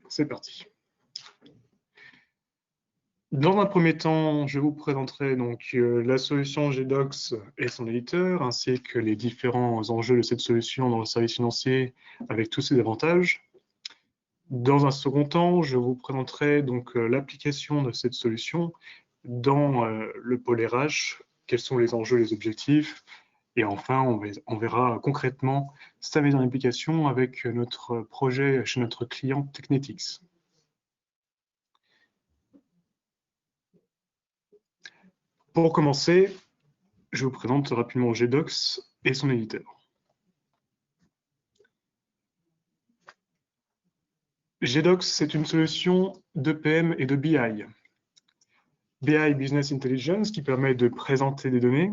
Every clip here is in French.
c'est parti. Dans un premier temps, je vous présenterai donc la solution GDocs et son éditeur, ainsi que les différents enjeux de cette solution dans le service financier avec tous ses avantages. Dans un second temps, je vous présenterai donc l'application de cette solution dans le pôle RH, quels sont les enjeux, les objectifs, et enfin, on verra concrètement sa mise en application avec notre projet chez notre client Technetics. Pour commencer, je vous présente rapidement GDocs et son éditeur. GDocs, c'est une solution d'EPM et de BI. BI, Business Intelligence, qui permet de présenter des données.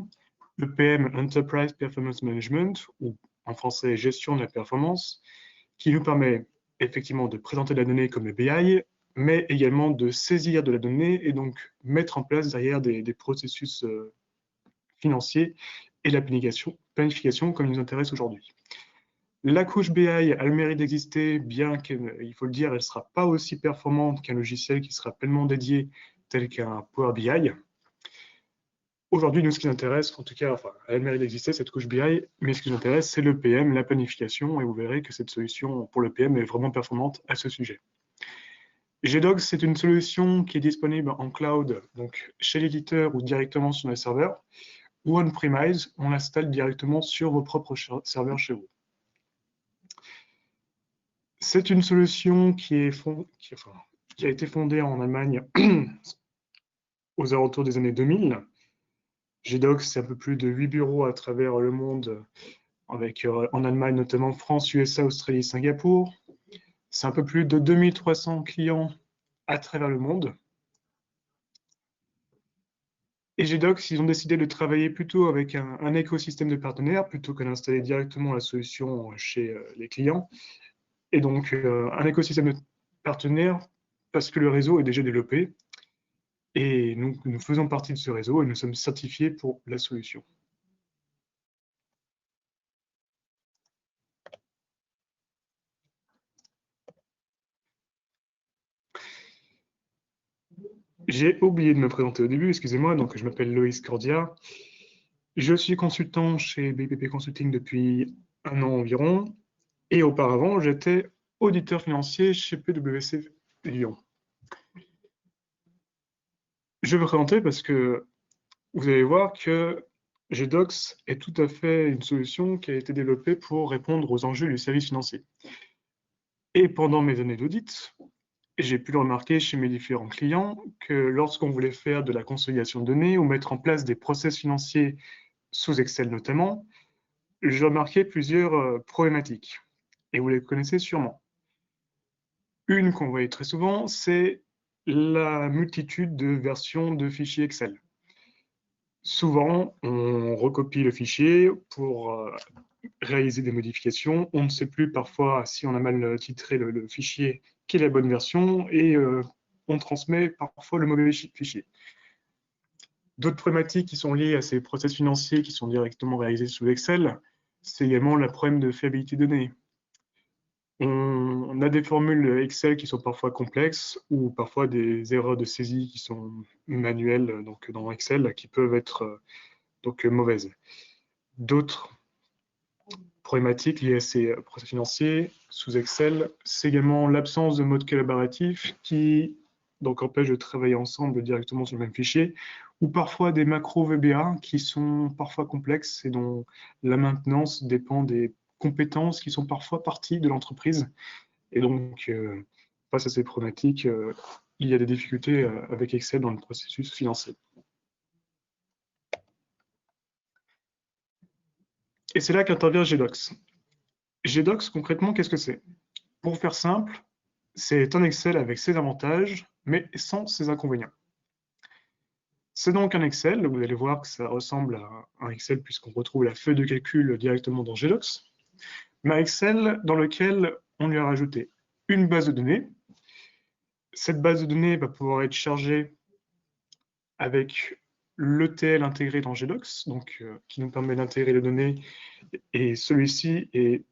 EPM, Enterprise Performance Management, ou en français, gestion de la performance, qui nous permet effectivement de présenter la donnée comme le BI, mais également de saisir de la donnée et donc mettre en place derrière des processus financiers et la planification comme il nous intéresse aujourd'hui. La couche BI a le mérite d'exister, bien qu'il faut le dire, elle ne sera pas aussi performante qu'un logiciel qui sera pleinement dédié tel qu'un Power BI. Aujourd'hui, nous, ce qui nous intéresse, en tout cas, enfin, elle a le mérite d'exister, cette couche BI, mais ce qui nous intéresse, c'est le PM, la planification, et vous verrez que cette solution pour le PM est vraiment performante à ce sujet. GDocs, c'est une solution qui est disponible en cloud, donc chez l'éditeur ou directement sur les serveurs, ou on-premise, on l'installe directement sur vos propres serveurs chez vous. C'est une solution qui a été fondée en Allemagne aux alentours des années 2000. GDocs, c'est un peu plus de 8 bureaux à travers le monde, avec en Allemagne notamment France, USA, Australie, Singapour. C'est un peu plus de 2300 clients à travers le monde. Et GDocs, ils ont décidé de travailler plutôt avec un écosystème de partenaires plutôt que d'installer directement la solution chez les clients. Et donc, un écosystème de partenaires parce que le réseau est déjà développé. Et nous faisons partie de ce réseau et nous sommes certifiés pour la solution. J'ai oublié de me présenter au début, excusez-moi, donc je m'appelle Loïs Cordia. Je suis consultant chez BPP Consulting depuis 1 an environ, et auparavant, j'étais auditeur financier chez PwC Lyon. Je vais me présenter parce que vous allez voir que GDocs est tout à fait une solution qui a été développée pour répondre aux enjeux du service financier. Et pendant mes années d'audit, j'ai pu le remarquer chez mes différents clients que lorsqu'on voulait faire de la consolidation de données ou mettre en place des process financiers sous Excel notamment, j'ai remarqué plusieurs problématiques. Et vous les connaissez sûrement. Une qu'on voyait très souvent, c'est la multitude de versions de fichiers Excel. Souvent, on recopie le fichier pour réaliser des modifications. On ne sait plus parfois si on a mal titré le fichier, quelle est la bonne version, et on transmet parfois le mauvais fichier. D'autres problématiques qui sont liées à ces process financiers qui sont directement réalisés sous Excel, c'est également le problème de fiabilité de données. On a des formules Excel qui sont parfois complexes ou parfois des erreurs de saisie qui sont manuelles donc dans Excel qui peuvent être donc mauvaises. D'autres problématiques liées à ces process financiers sous Excel, c'est également l'absence de mode collaboratif qui donc empêche de travailler ensemble directement sur le même fichier, ou parfois des macros VBA qui sont parfois complexes et dont la maintenance dépend des compétences qui sont parfois parties de l'entreprise. Et donc, face à ces problématiques, il y a des difficultés avec Excel dans le processus financier. Et c'est là qu'intervient GDocs. GDocs, concrètement, qu'est-ce que c'est? Pour faire simple, c'est un Excel avec ses avantages, mais sans ses inconvénients. C'est donc un Excel, vous allez voir que ça ressemble à un Excel puisqu'on retrouve la feuille de calcul directement dans GDocs, mais un Excel dans lequel on lui a rajouté une base de données. Cette base de données va pouvoir être chargée avec l'ETL intégré dans GDocs, donc qui nous permet d'intégrer les données, et celui-ci est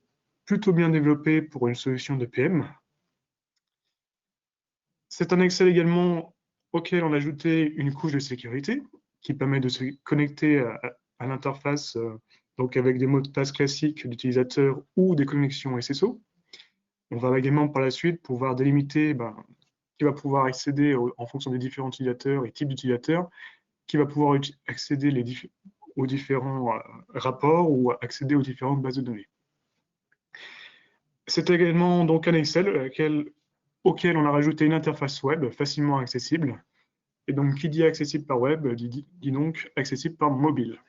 plutôt bien développé pour une solution de PM. C'est un Excel également auquel on a ajouté une couche de sécurité qui permet de se connecter à l'interface donc avec des mots de passe classiques d'utilisateur ou des connexions SSO. On va également par la suite pouvoir délimiter qui va pouvoir accéder en fonction des différents utilisateurs et types d'utilisateurs, qui va pouvoir accéder aux différents rapports ou accéder aux différentes bases de données. C'est également donc un Excel auquel on a rajouté une interface web facilement accessible. Et donc, qui dit accessible par web, dit donc accessible par mobile.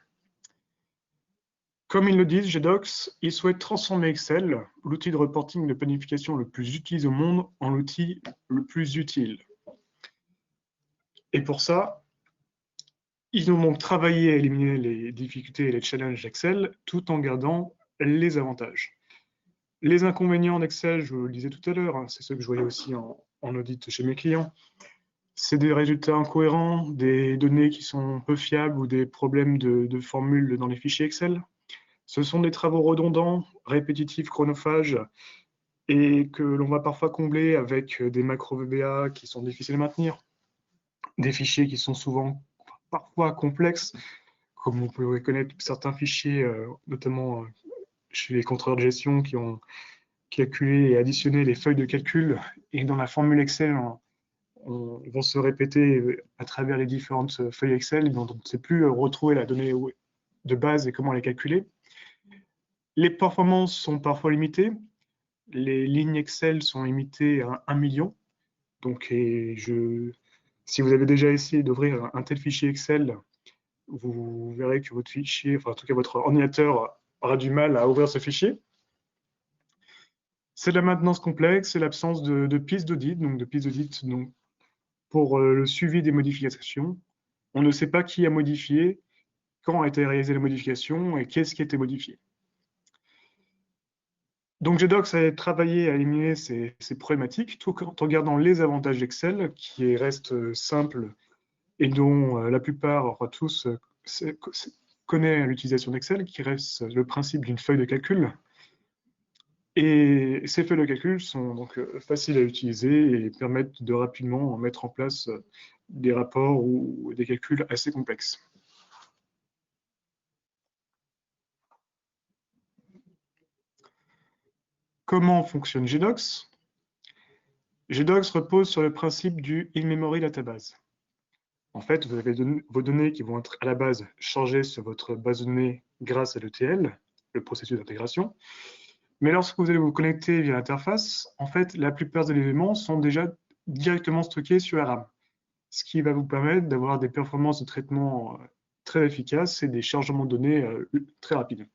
Comme ils le disent, GDocs, ils souhaitent transformer Excel, l'outil de reporting de planification le plus utilisé au monde, en l'outil le plus utile. Et pour ça, ils ont donc travaillé à éliminer les difficultés et les challenges d'Excel, tout en gardant les avantages. Les inconvénients d'Excel, je vous le disais tout à l'heure, hein, c'est ce que je voyais aussi en audit chez mes clients. C'est des résultats incohérents, des données qui sont peu fiables ou des problèmes de formules dans les fichiers Excel. Ce sont des travaux redondants, répétitifs, chronophages, et que l'on va parfois combler avec des macros VBA qui sont difficiles à maintenir, des fichiers qui sont parfois complexes, comme on peut reconnaître certains fichiers, notamment chez les contrôleurs de gestion qui ont calculé et additionné les feuilles de calcul, et dans la formule Excel, vont se répéter à travers les différentes feuilles Excel, donc on ne sait plus retrouver la donnée de base et comment les calculer. Les performances sont parfois limitées. Les lignes Excel sont limitées à 1 million. Donc, si vous avez déjà essayé d'ouvrir un tel fichier Excel, vous verrez que votre fichier, enfin en tout cas votre ordinateur aura du mal à ouvrir ce fichier. C'est de la maintenance complexe, c'est l'absence de pistes d'audit, donc pour le suivi des modifications. On ne sait pas qui a modifié, quand a été réalisée la modification et qu'est-ce qui a été modifié. Donc GDocs a travaillé à éliminer ces problématiques tout en gardant les avantages d'Excel qui restent simples et dont la plupart, enfin tous, connaissent l'utilisation d'Excel, qui reste le principe d'une feuille de calcul. Et ces feuilles de calcul sont donc faciles à utiliser et permettent de rapidement mettre en place des rapports ou des calculs assez complexes. Comment fonctionne GDocs? GDocs repose sur le principe du in-memory database. En fait, vous avez vos données qui vont être à la base chargées sur votre base de données grâce à l'ETL, le processus d'intégration. Mais lorsque vous allez vous connecter via l'interface, en fait, la plupart des éléments sont déjà directement stockés sur la RAM, ce qui va vous permettre d'avoir des performances de traitement très efficaces et des chargements de données très rapides.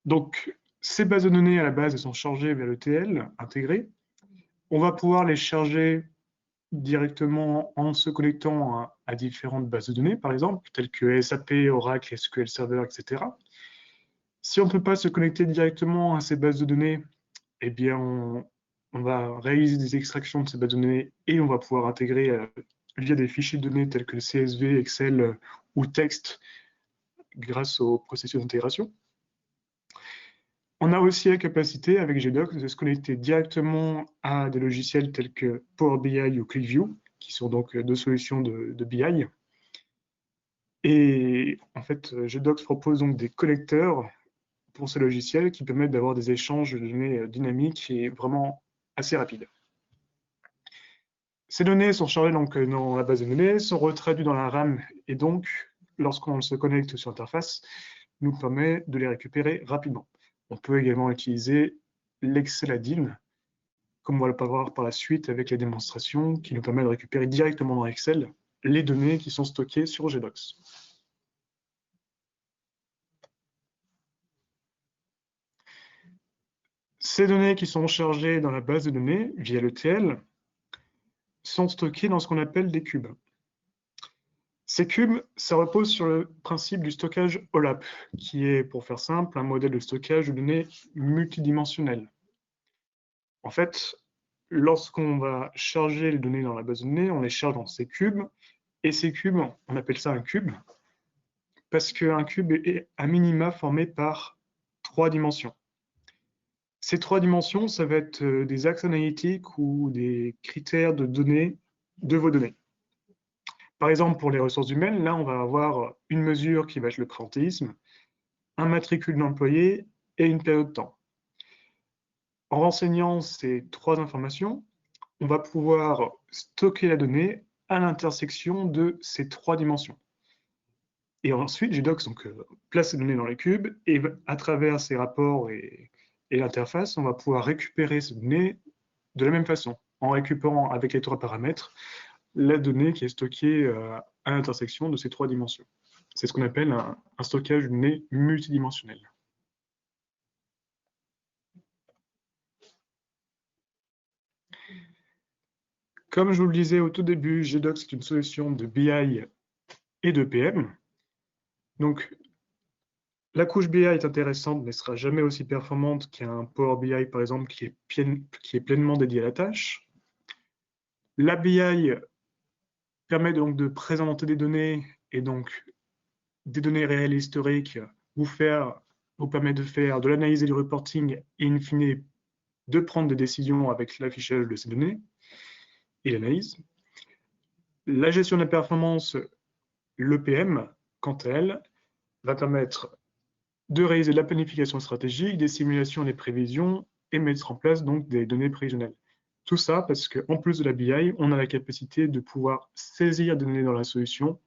Donc, ces bases de données à la base sont chargées via l'ETL intégré. On va pouvoir les charger directement en se connectant à différentes bases de données, par exemple, telles que SAP, Oracle, SQL Server, etc. Si on ne peut pas se connecter directement à ces bases de données, eh bien, on va réaliser des extractions de ces bases de données et on va pouvoir intégrer via des fichiers de données tels que CSV, Excel ou texte grâce au processus d'intégration. On a aussi la capacité, avec GDocs, de se connecter directement à des logiciels tels que Power BI ou QlikView, qui sont donc deux solutions de BI. Et en fait, GDocs propose donc des connecteurs pour ces logiciels qui permettent d'avoir des échanges de données dynamiques et vraiment assez rapides. Ces données sont chargées donc dans la base de données, sont retraduites dans la RAM et donc, lorsqu'on se connecte sur l'interface, nous permet de les récupérer rapidement. On peut également utiliser l'Excel Add-in, comme on va le voir par la suite avec les démonstrations, qui nous permet de récupérer directement dans Excel les données qui sont stockées sur GDocs. Ces données qui sont chargées dans la base de données via l'ETL sont stockées dans ce qu'on appelle des cubes. Ces cubes, ça repose sur le principe du stockage OLAP, qui est, pour faire simple, un modèle de stockage de données multidimensionnel. En fait, lorsqu'on va charger les données dans la base de données, on les charge dans ces cubes, et ces cubes, on appelle ça un cube, parce qu'un cube est à minima formé par 3 dimensions. Ces 3 dimensions, ça va être des axes analytiques ou des critères de données de vos données. Par exemple, pour les ressources humaines, là, on va avoir une mesure qui va être le présentéisme, un matricule d'employé et une période de temps. En renseignant ces 3 informations, on va pouvoir stocker la donnée à l'intersection de ces 3 dimensions. Et ensuite, GDocs place ces données dans les cubes et à travers ces rapports et l'interface, on va pouvoir récupérer ces données de la même façon, en récupérant avec les 3 paramètres la donnée qui est stockée à l'intersection de ces 3 dimensions. C'est ce qu'on appelle un stockage de données multidimensionnel. Comme je vous le disais au tout début, GDocs est une solution de BI et de PM. Donc, la couche BI est intéressante, mais ne sera jamais aussi performante qu'un Power BI, par exemple, qui est pleinement dédié à la tâche. La BI permet donc de présenter des données, et donc des données réelles et historiques, vous permet de faire de l'analyse et du reporting, et in fine, de prendre des décisions avec l'affichage de ces données et l'analyse. La gestion de la performance, l'EPM, quant à elle, va permettre de réaliser de la planification stratégique, des simulations et des prévisions, et mettre en place donc des données prévisionnelles. Tout ça parce qu'en plus de la BI, on a la capacité de pouvoir saisir des données dans la solution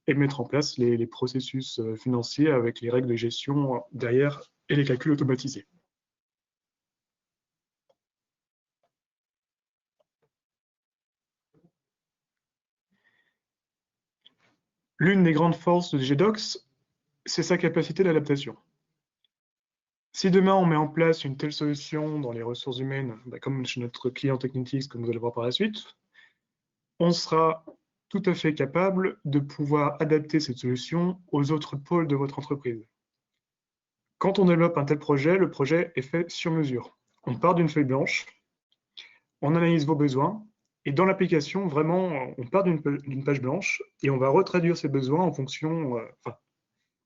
et mettre en place les processus financiers avec les règles de gestion derrière et les calculs automatisés. L'une des grandes forces de GDocs, c'est sa capacité d'adaptation. Si demain on met en place une telle solution dans les ressources humaines, comme chez notre client Technetics, comme vous allez voir par la suite, on sera tout à fait capable de pouvoir adapter cette solution aux autres pôles de votre entreprise. Quand on développe un tel projet, le projet est fait sur mesure. On part d'une feuille blanche, on analyse vos besoins, et dans l'application, vraiment, on part d'une page blanche et on va retraduire ces besoins en fonction,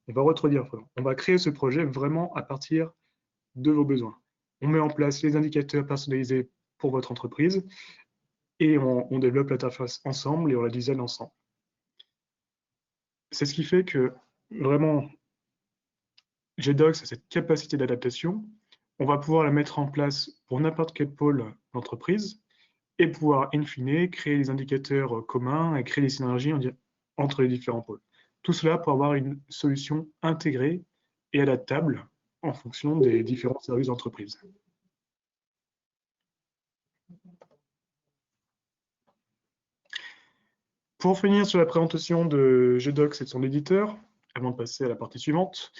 on va créer ce projet vraiment à partir de vos besoins. On met en place les indicateurs personnalisés pour votre entreprise et on développe l'interface ensemble et on la design ensemble. C'est ce qui fait que vraiment, GDocs a cette capacité d'adaptation. On va pouvoir la mettre en place pour n'importe quel pôle d'entreprise et pouvoir, in fine, créer des indicateurs communs et créer des synergies entre les différents pôles. Tout cela pour avoir une solution intégrée et adaptable en fonction des différents services d'entreprise. Pour finir sur la présentation de GDocs et de son éditeur, avant de passer à la partie suivante,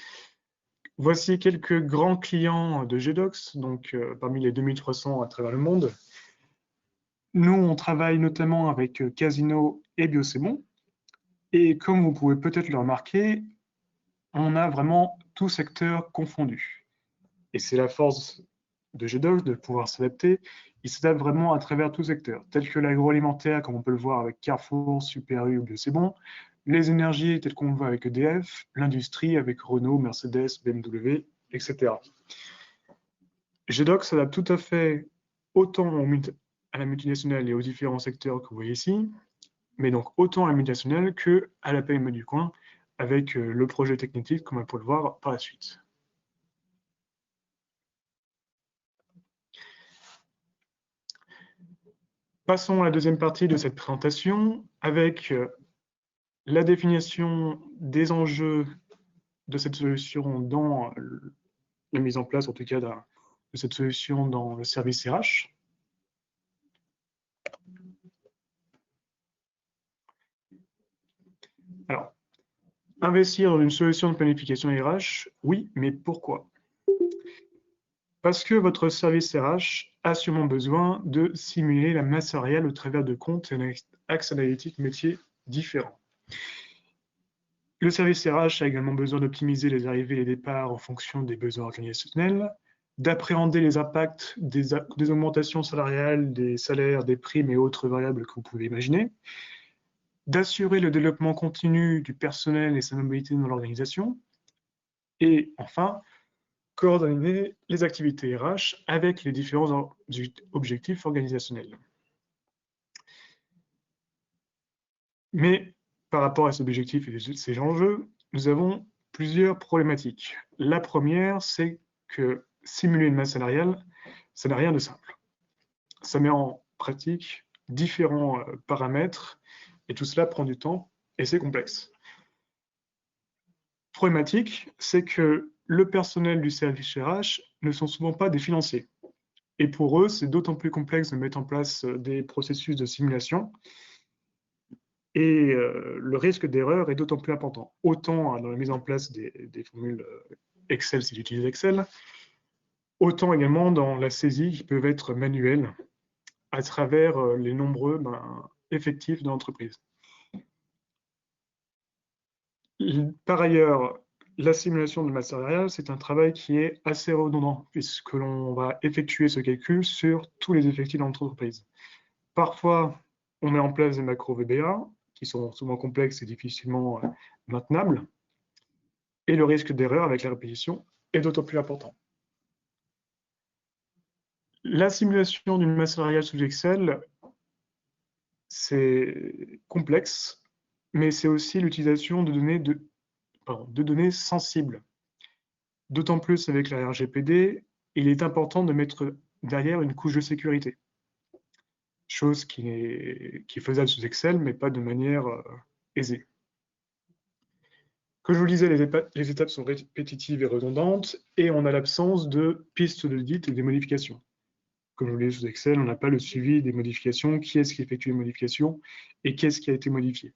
voici quelques grands clients de GDocs, donc parmi les 2300 à travers le monde. Nous, on travaille notamment avec Casino et Biocémon. Et comme vous pouvez peut-être le remarquer, on a vraiment tout secteur confondu. Et c'est la force de GDocs de pouvoir s'adapter. Il s'adapte vraiment à travers tout secteur, tel que l'agroalimentaire, comme on peut le voir avec Carrefour, Super U ou Biocémon, les énergies, telles qu'on le voit avec EDF, l'industrie avec Renault, Mercedes, BMW, etc. GDocs s'adapte tout à fait autant à la multinationale et aux différents secteurs que vous voyez ici, mais donc autant à la multinationale qu'à la PME du coin, avec le projet Technetics, comme on peut le voir par la suite. Passons à la deuxième partie de cette présentation, avec la définition des enjeux de cette solution dans la mise en place, en tout cas, de cette solution dans le service RH. Alors, investir dans une solution de planification RH, oui, mais pourquoi? Parce que votre service RH a sûrement besoin de simuler la masse salariale au travers de comptes et un axe analytique métier différents. Le service RH a également besoin d'optimiser les arrivées et les départs en fonction des besoins organisationnels, d'appréhender les impacts des augmentations salariales, des salaires, des primes et autres variables que vous pouvez imaginer, d'assurer le développement continu du personnel et sa mobilité dans l'organisation, et enfin, coordonner les activités RH avec les différents objectifs organisationnels. Mais par rapport à ces objectifs et ces enjeux, nous avons plusieurs problématiques. La première, c'est que simuler une masse salariale, ça n'a rien de simple. Ça met en pratique différents paramètres et tout cela prend du temps et c'est complexe. Problématique, c'est que le personnel du service RH ne sont souvent pas des financiers. Et pour eux, c'est d'autant plus complexe de mettre en place des processus de simulation et le risque d'erreur est d'autant plus important. Autant dans la mise en place des formules Excel si j'utilise Excel, autant également dans la saisie qui peuvent être manuelles à travers les nombreux effectifs de l'entreprise. Par ailleurs, la simulation de masse salariale, c'est un travail qui est assez redondant puisque l'on va effectuer ce calcul sur tous les effectifs de l'entreprise. Parfois, on met en place des macros VBA qui sont souvent complexes et difficilement maintenables. Et le risque d'erreur avec la répétition est d'autant plus important. La simulation d'une masse salariale sous Excel, c'est complexe, mais c'est aussi l'utilisation de données sensibles. D'autant plus avec la RGPD, il est important de mettre derrière une couche de sécurité. Chose qui est faisable sous Excel, mais pas de manière aisée. Comme je vous le disais, les étapes sont répétitives et redondantes, et on a l'absence de pistes d'audit et des modifications. Comme je vous l'ai dit sous Excel, on n'a pas le suivi des modifications, qui est-ce qui effectue les modifications, et qu'est-ce qui a été modifié.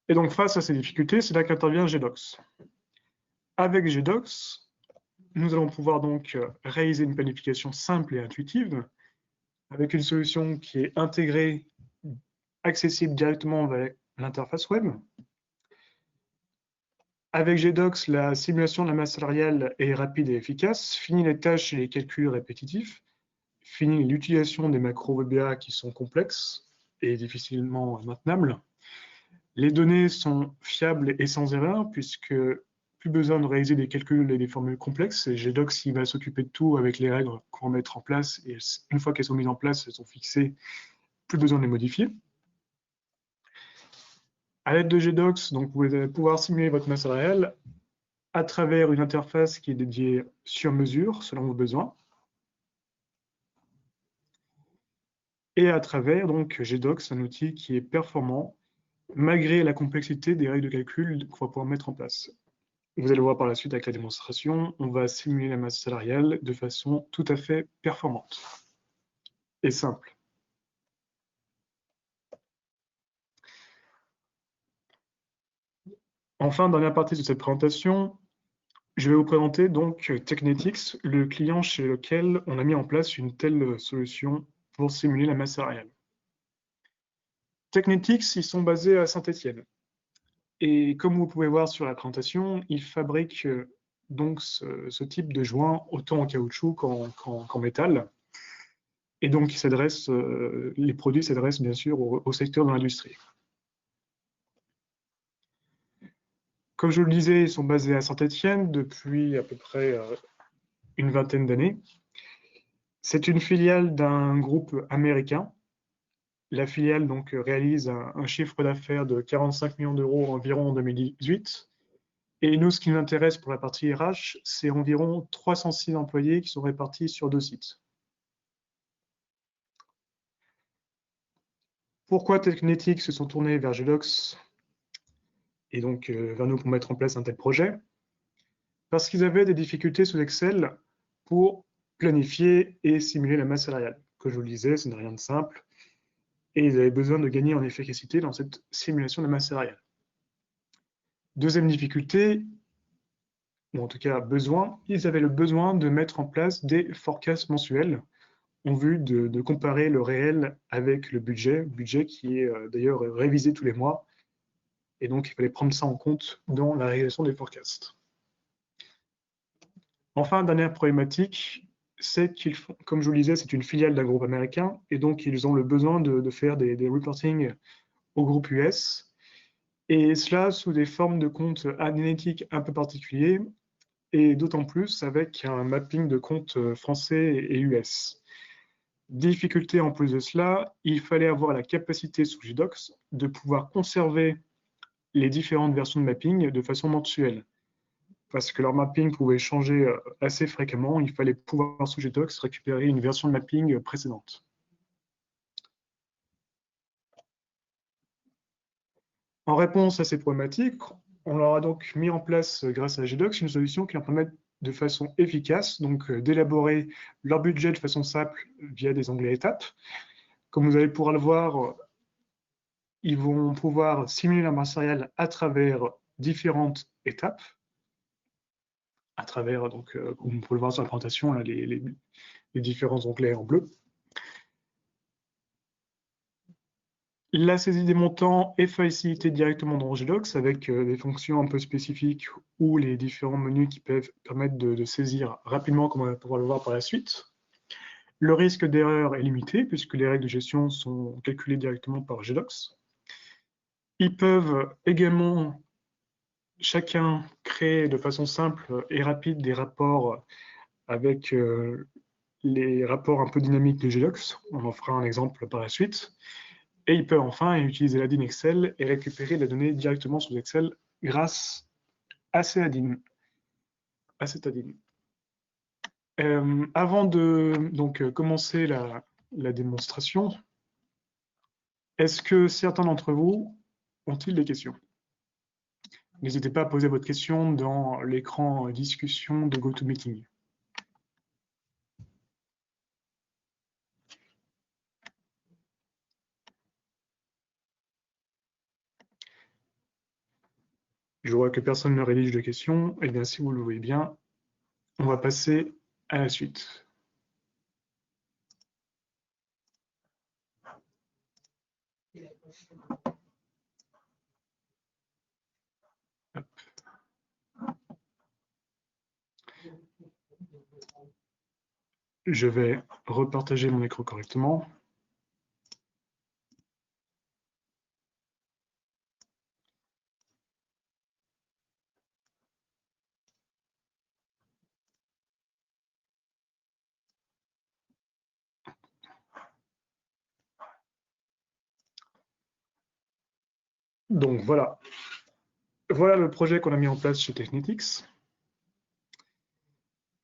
Et donc, face à ces difficultés, c'est là qu'intervient GDocs. Avec GDocs, nous allons pouvoir donc réaliser une planification simple et intuitive, avec une solution qui est intégrée, accessible directement avec l'interface web. Avec GDocs, la simulation de la masse salariale est rapide et efficace, fini les tâches et les calculs répétitifs, fini l'utilisation des macros VBA qui sont complexes et difficilement maintenables. Les données sont fiables et sans erreur, puisque plus besoin de réaliser des calculs et des formules complexes. Et GDocs, il va s'occuper de tout avec les règles qu'on va mettre en place. Et une fois qu'elles sont mises en place, elles sont fixées, plus besoin de les modifier. À l'aide de GDocs, donc, vous allez pouvoir simuler votre masse salariale à travers une interface qui est dédiée sur mesure, selon vos besoins. Et à travers donc GDocs, un outil qui est performant, malgré la complexité des règles de calcul qu'on va pouvoir mettre en place. Vous allez voir par la suite avec la démonstration, on va simuler la masse salariale de façon tout à fait performante et simple. Enfin, dernière partie de cette présentation, je vais vous présenter donc Technetics, le client chez lequel on a mis en place une telle solution pour simuler la masse salariale. Technetics, ils sont basés à Saint-Étienne. Et comme vous pouvez voir sur la présentation, ils fabriquent donc ce type de joint autant en caoutchouc qu'en métal. Et donc, les produits s'adressent bien sûr au secteur de l'industrie. Comme je le disais, ils sont basés à Saint-Étienne depuis à peu près une vingtaine d'années. C'est une filiale d'un groupe américain. La filiale donc réalise un chiffre d'affaires de 45 millions d'euros environ en 2018. Et nous, ce qui nous intéresse pour la partie RH, c'est environ 306 employés qui sont répartis sur 2 sites. Pourquoi Technetics se sont tournés vers GDocs et donc vers nous pour mettre en place un tel projet? Parce qu'ils avaient des difficultés sous Excel pour planifier et simuler la masse salariale. Comme je vous le disais, ce n'est rien de simple. Et ils avaient besoin de gagner en efficacité dans cette simulation de la masse salariale. Deuxième difficulté, ou en tout cas besoin, ils avaient le besoin de mettre en place des forecasts mensuels en vue de comparer le réel avec le budget qui est d'ailleurs révisé tous les mois. Et donc, il fallait prendre ça en compte dans la réalisation des forecasts. Enfin, dernière problématique, c'est qu'ils font, comme je vous le disais, c'est une filiale d'un groupe américain, et donc ils ont le besoin de faire des reporting au groupe US. et cela sous des formes de comptes analytiques un peu particuliers, et d'autant plus avec un mapping de comptes français et US. Difficulté en plus de cela, il fallait avoir la capacité sous GDocs de pouvoir conserver les différentes versions de mapping de façon mensuelle. Parce que leur mapping pouvait changer assez fréquemment, il fallait pouvoir sous GDocs récupérer une version de mapping précédente. En réponse à ces problématiques, on leur a donc mis en place, grâce à GDocs, une solution qui leur permet de façon efficace d'élaborer leur budget de façon simple via des onglets étapes. Comme vous allez pouvoir le voir, ils vont pouvoir simuler leur masse salariale à travers différentes étapes, à travers, donc, comme vous pouvez le voir sur la présentation, là, les différents onglets en bleu. La saisie des montants est facilitée directement dans GDocs avec des fonctions un peu spécifiques ou les différents menus qui peuvent permettre de saisir rapidement, comme on va pouvoir le voir par la suite. Le risque d'erreur est limité puisque les règles de gestion sont calculées directement par GDocs. Ils peuvent également chacun créer de façon simple et rapide des rapports avec les rapports un peu dynamiques de GDocs. On en fera un exemple par la suite. Et il peut enfin utiliser l'ADIN Excel et récupérer la donnée directement sous Excel grâce à cet ADIN. Avant de commencer la démonstration, est-ce que certains d'entre vous ont-ils des questions? N'hésitez pas à poser votre question dans l'écran discussion de GoToMeeting. Je vois que personne ne rédige de questions. Eh bien, si vous le voyez bien, on va passer à la suite. Hop. Je vais repartager mon écran correctement. Donc voilà. Voilà le projet qu'on a mis en place chez Technetics.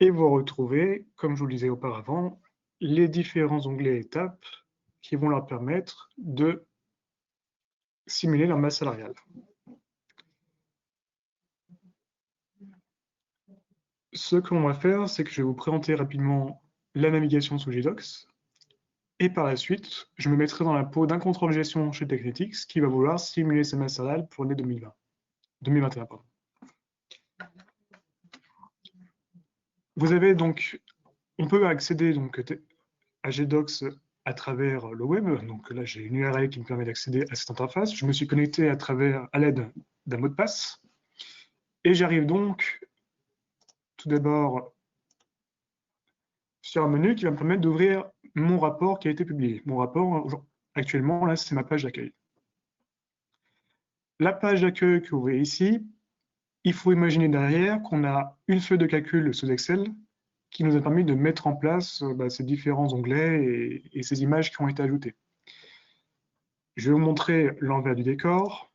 Et vous retrouvez, comme je vous le disais auparavant, les différents onglets étapes qui vont leur permettre de simuler leur masse salariale. Ce qu'on va faire, c'est que je vais vous présenter rapidement la navigation sous GDocs. Et par la suite, je me mettrai dans la peau d'un contrôle gestion chez Technetics qui va vouloir simuler sa masse salariale pour l'année 2021. Pardon. Vous avez donc, on peut accéder donc à GDocs à travers le web. Donc là, j'ai une URL qui me permet d'accéder à cette interface. Je me suis connecté à l'aide d'un mot de passe. Et j'arrive donc tout d'abord sur un menu qui va me permettre d'ouvrir mon rapport qui a été publié. Mon rapport, actuellement, là, c'est ma page d'accueil. La page d'accueil que vous voyez ici, il faut imaginer derrière qu'on a une feuille de calcul sous Excel qui nous a permis de mettre en place ces différents onglets et ces images qui ont été ajoutées. Je vais vous montrer l'envers du décor.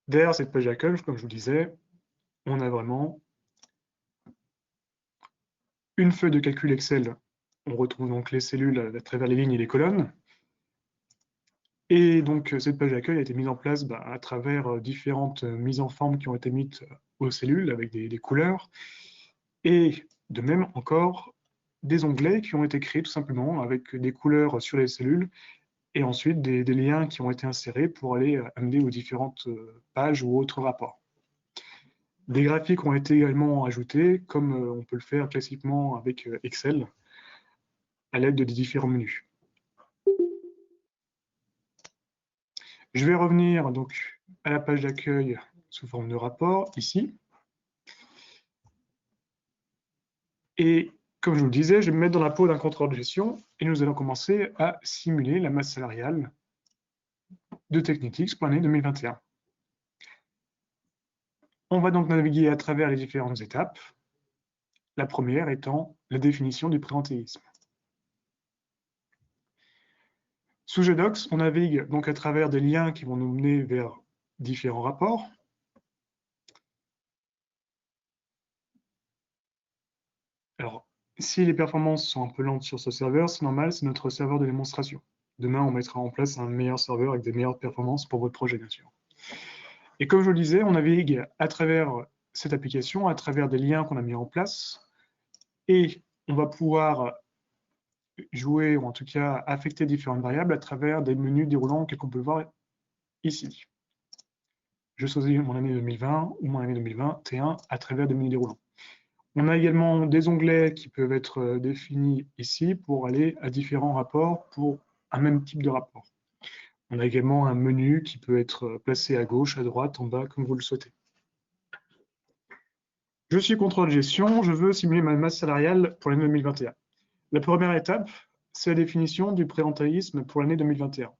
Derrière cette page d'accueil, comme je vous disais, on a vraiment une feuille de calcul Excel. On retrouve donc les cellules à travers les lignes et les colonnes. Et donc, cette page d'accueil a été mise en place à travers différentes mises en forme qui ont été mises aux cellules avec des couleurs. Et de même encore, des onglets qui ont été créés tout simplement avec des couleurs sur les cellules et ensuite des liens qui ont été insérés pour aller amener aux différentes pages ou autres rapports. Des graphiques ont été également ajoutés, comme on peut le faire classiquement avec Excel, à l'aide des différents menus. Je vais revenir donc à la page d'accueil sous forme de rapport, ici. Et Comme je vous le disais, je vais me mettre dans la peau d'un contrôleur de gestion et nous allons commencer à simuler la masse salariale de Technetics pour l'année 2021. On va donc naviguer à travers les différentes étapes, la première étant la définition du présentéisme. Sous GDocs, on navigue donc à travers des liens qui vont nous mener vers différents rapports. Alors, si les performances sont un peu lentes sur ce serveur, c'est normal, c'est notre serveur de démonstration. Demain, on mettra en place un meilleur serveur avec des meilleures performances pour votre projet, bien sûr. Et comme je vous le disais, on navigue à travers cette application, à travers des liens qu'on a mis en place, et on va pouvoir jouer, ou en tout cas affecter différentes variables à travers des menus déroulants qu'on peut voir ici. Je choisis mon année 2020 ou mon année 2021 à travers des menus déroulants. On a également des onglets qui peuvent être définis ici pour aller à différents rapports pour un même type de rapport. On a également un menu qui peut être placé à gauche, à droite, en bas, comme vous le souhaitez. Je suis contrôle de gestion, je veux simuler ma masse salariale pour l'année 2021. La première étape, c'est la définition du présentéisme pour l'année 2021.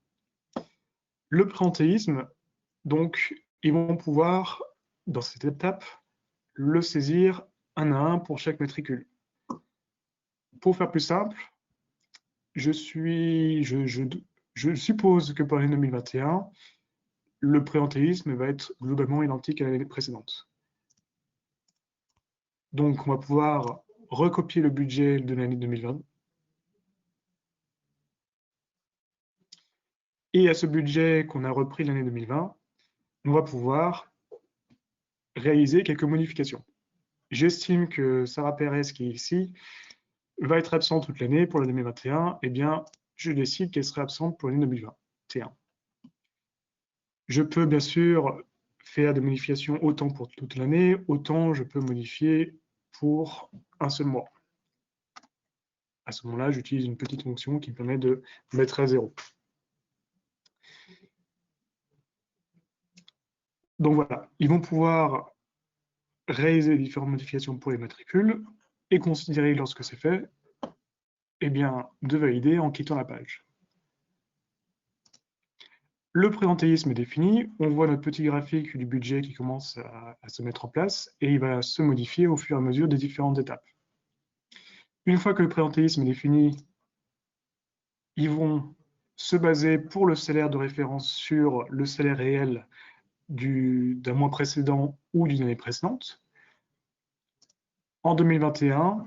Le présentéisme, donc, ils vont pouvoir, dans cette étape, le saisir un à un pour chaque matricule. Pour faire plus simple, je suppose que pour l'année 2021, le présentéisme va être globalement identique à l'année précédente. Donc, on va pouvoir recopier le budget de l'année 2020. Et à ce budget qu'on a repris l'année 2020, on va pouvoir réaliser quelques modifications. J'estime que Sarah Perez, qui est ici, va être absente toute l'année pour l'année 2021. Eh bien, je décide qu'elle sera absente pour l'année 2021. Je peux bien sûr faire des modifications autant pour toute l'année, autant je peux modifier pour un seul mois. À ce moment-là, j'utilise une petite fonction qui me permet de mettre à 0. Donc voilà, ils vont pouvoir réaliser différentes modifications pour les matricules et considérer, lorsque c'est fait, eh bien, de valider en quittant la page. Le présentéisme est défini, on voit notre petit graphique du budget qui commence à se mettre en place et il va se modifier au fur et à mesure des différentes étapes. Une fois que le présentéisme est défini, ils vont se baser pour le salaire de référence sur le salaire réel d'un mois précédent ou d'une année précédente. En 2021,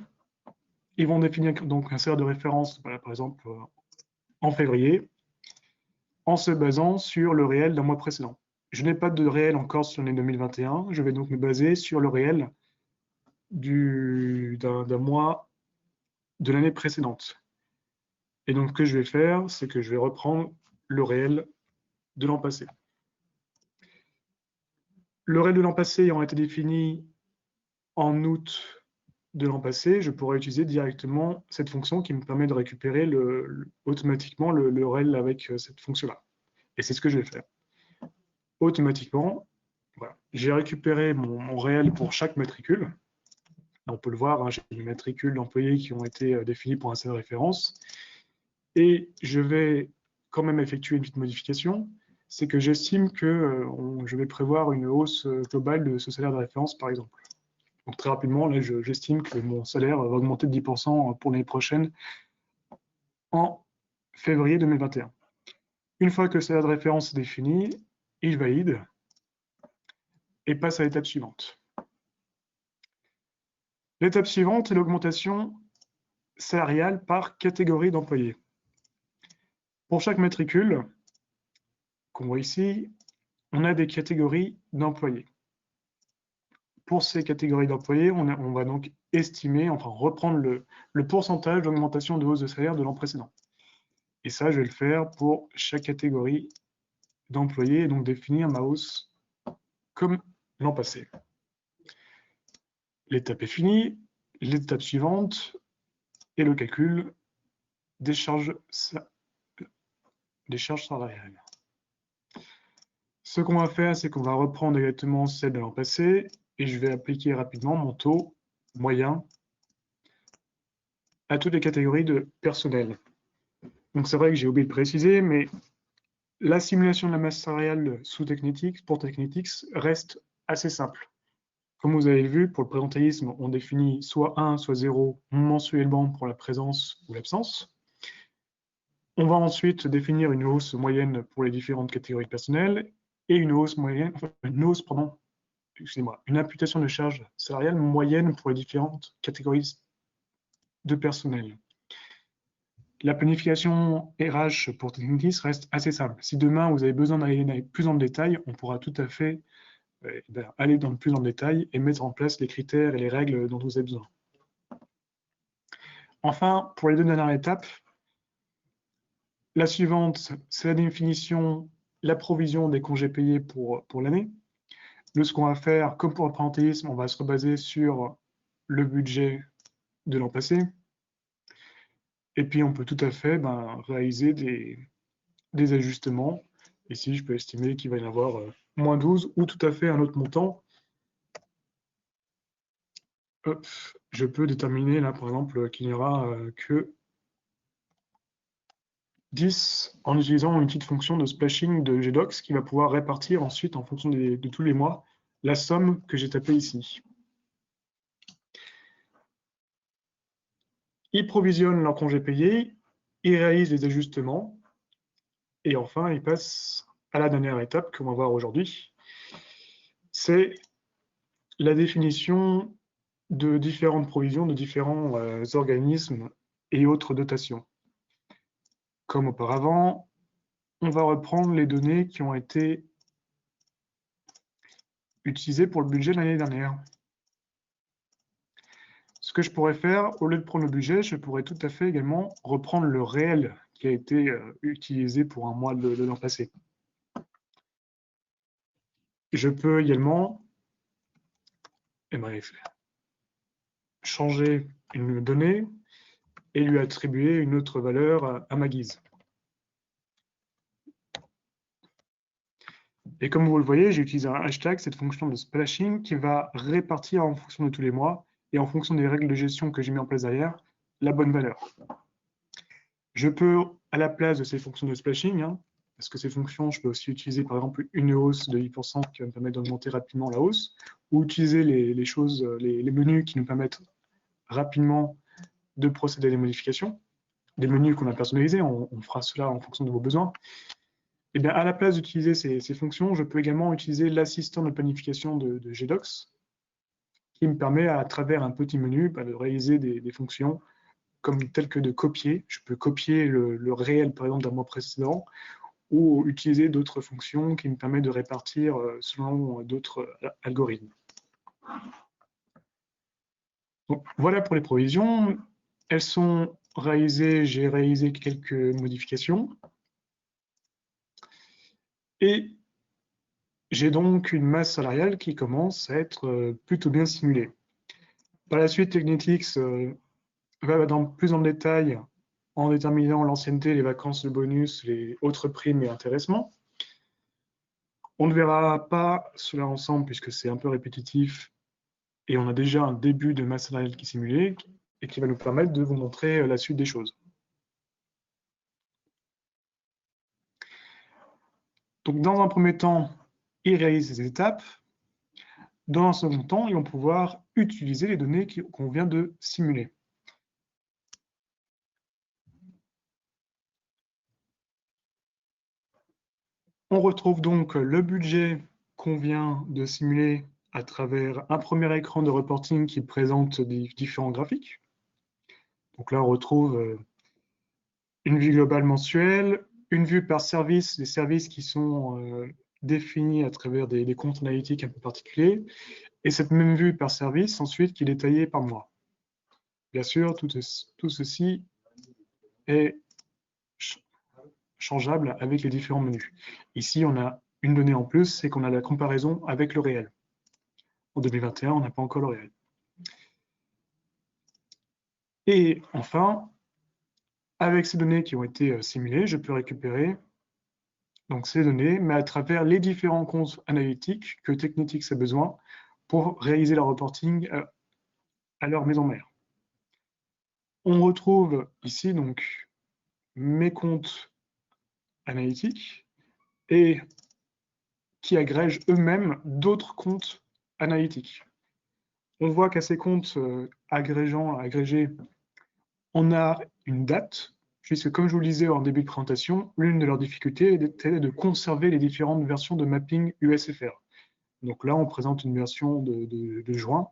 ils vont définir donc un salaire de référence, voilà, par exemple en février, en se basant sur le réel d'un mois précédent. Je n'ai pas de réel encore sur l'année 2021, je vais donc me baser sur le réel d'un mois de l'année précédente. Et donc ce que je vais faire, c'est que je vais reprendre le réel de l'an passé. Le réel de l'an passé ayant été défini en août de l'an passé, je pourrais utiliser directement cette fonction qui me permet de récupérer automatiquement le réel avec cette fonction-là. Et c'est ce que je vais faire. Automatiquement, voilà. J'ai récupéré mon réel pour chaque matricule. On peut le voir, hein, j'ai des matricules d'employés qui ont été définis pour un salaire de référence. Et je vais quand même effectuer une petite modification, c'est que j'estime que je vais prévoir une hausse globale de ce salaire de référence, par exemple. Donc très rapidement, là, j'estime que mon salaire va augmenter de 10% pour l'année prochaine en février 2021. Une fois que le salaire de référence est défini, il valide et passe à l'étape suivante. L'étape suivante est l'augmentation salariale par catégorie d'employés. Pour chaque matricule, qu'on voit ici, on a des catégories d'employés. Pour ces catégories d'employés, on va donc estimer, enfin reprendre le pourcentage d'augmentation de hausse de salaire de l'an précédent. Et ça, je vais le faire pour chaque catégorie d'employés et donc définir ma hausse comme l'an passé. L'étape est finie. L'étape suivante est le calcul des charges salariales. Ce qu'on va faire, c'est qu'on va reprendre exactement celle de l'an passé et je vais appliquer rapidement mon taux moyen à toutes les catégories de personnel. Donc c'est vrai que j'ai oublié de préciser, mais la simulation de la masse salariale pour Technetics reste assez simple. Comme vous avez vu, pour le présentéisme, on définit soit 1, soit 0 mensuellement pour la présence ou l'absence. On va ensuite définir une hausse moyenne pour les différentes catégories personnelles et une imputation de charge salariale moyenne pour les différentes catégories de personnel. La planification RH pour Technetics reste assez simple. Si demain vous avez besoin d'aller plus en détail, on pourra tout à fait aller plus en détail et mettre en place les critères et les règles dont vous avez besoin. Enfin, pour les deux dernières étapes, la suivante, c'est la définition, la provision des congés payés pour l'année. Nous, ce qu'on va faire, comme pour le présentéisme, on va se rebaser sur le budget de l'an passé. Et puis, on peut tout à fait réaliser des ajustements. Ici, je peux estimer qu'il va y en avoir moins 12 ou tout à fait un autre montant. Hop, je peux déterminer là, par exemple, qu'il n'y aura que 10 en utilisant une petite fonction de splashing de GDocs qui va pouvoir répartir ensuite, en fonction de tous les mois, la somme que j'ai tapée ici. Ils provisionnent leur congé payé, ils réalisent les ajustements, et enfin, ils passent à la dernière étape qu'on va voir aujourd'hui. C'est la définition de différentes provisions de différents organismes et autres dotations. Comme auparavant, on va reprendre les données qui ont été utilisées pour le budget de l'année dernière. Ce que je pourrais faire, au lieu de prendre le budget, je pourrais tout à fait également reprendre le réel qui a été utilisé pour un mois de l'an passé. Je peux également changer une donnée et lui attribuer une autre valeur à ma guise. Et comme vous le voyez, j'ai utilisé un hashtag, cette fonction de splashing, qui va répartir en fonction de tous les mois et en fonction des règles de gestion que j'ai mis en place derrière, la bonne valeur. Je peux, à la place de ces fonctions de splashing, parce que ces fonctions, je peux aussi utiliser par exemple une hausse de 8% qui va me permettre d'augmenter rapidement la hausse, ou utiliser les menus qui nous permettent rapidement de procéder à des modifications, des menus qu'on a personnalisés, on fera cela en fonction de vos besoins. Et bien, à la place d'utiliser ces fonctions, je peux également utiliser l'assistant de planification de GDocs, qui me permet, à travers un petit menu, de réaliser des fonctions telles que de copier. Je peux copier le réel, par exemple, d'un mois précédent, ou utiliser d'autres fonctions qui me permettent de répartir selon d'autres algorithmes. Donc, voilà pour les provisions. Elles sont réalisées, j'ai réalisé quelques modifications. Et j'ai donc une masse salariale qui commence à être plutôt bien simulée. Par la suite, Technetics va plus en détail en déterminant l'ancienneté, les vacances, le bonus, les autres primes et intéressements. On ne verra pas cela ensemble puisque c'est un peu répétitif et on a déjà un début de masse salariale qui est simulé et qui va nous permettre de vous montrer la suite des choses. Donc, dans un premier temps, ils réalisent ces étapes. Dans un second temps, ils vont pouvoir utiliser les données qu'on vient de simuler. On retrouve donc le budget qu'on vient de simuler à travers un premier écran de reporting qui présente différents graphiques. Donc là, on retrouve une vue globale mensuelle, une vue par service, des services qui sont définis à travers des comptes analytiques un peu particuliers, et cette même vue par service ensuite qui est détaillée par mois. Bien sûr, tout ceci est changeable avec les différents menus. Ici, on a une donnée en plus, c'est qu'on a la comparaison avec le réel. En 2021, on n'a pas encore le réel. Et enfin, avec ces données qui ont été simulées, je peux récupérer donc ces données, mais à travers les différents comptes analytiques que Technetics a besoin pour réaliser leur reporting à leur maison mère. On retrouve ici donc mes comptes analytiques et qui agrègent eux-mêmes d'autres comptes analytiques. On voit qu'à ces comptes agrégés, on a une date, puisque comme je vous le disais en début de présentation, l'une de leurs difficultés était de conserver les différentes versions de mapping USFR. Donc là, on présente une version de juin.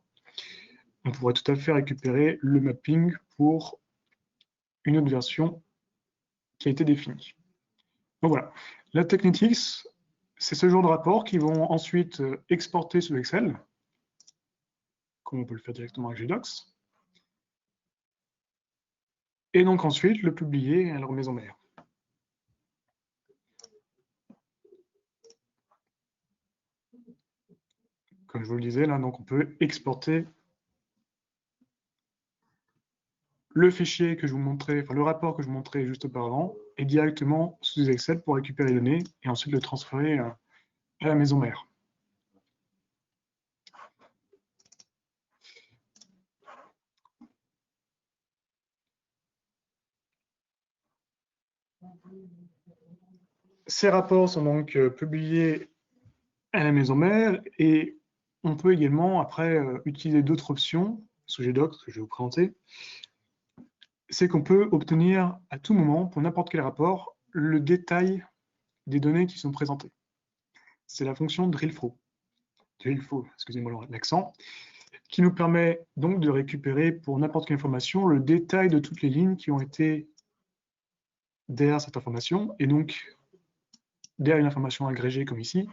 On pourrait tout à fait récupérer le mapping pour une autre version qui a été définie. Donc voilà, la Technetics, c'est ce genre de rapports qui vont ensuite exporter sous Excel, comme on peut le faire directement avec GDocs, et donc ensuite le publier à leur maison mère. Comme je vous le disais, là, donc on peut exporter le fichier que je vous montrais, enfin le rapport que je vous montrais juste auparavant, et directement sous Excel pour récupérer les données et ensuite le transférer à la maison mère. Ces rapports sont donc publiés à la maison mère et on peut également après utiliser d'autres options sous GDocs que je vais vous présenter. C'est qu'on peut obtenir à tout moment, pour n'importe quel rapport, le détail des données qui sont présentées. C'est la fonction drillfo, excusez-moi l'accent, qui nous permet donc de récupérer pour n'importe quelle information le détail de toutes les lignes qui ont été derrière cette information. Et donc, derrière une information agrégée comme ici,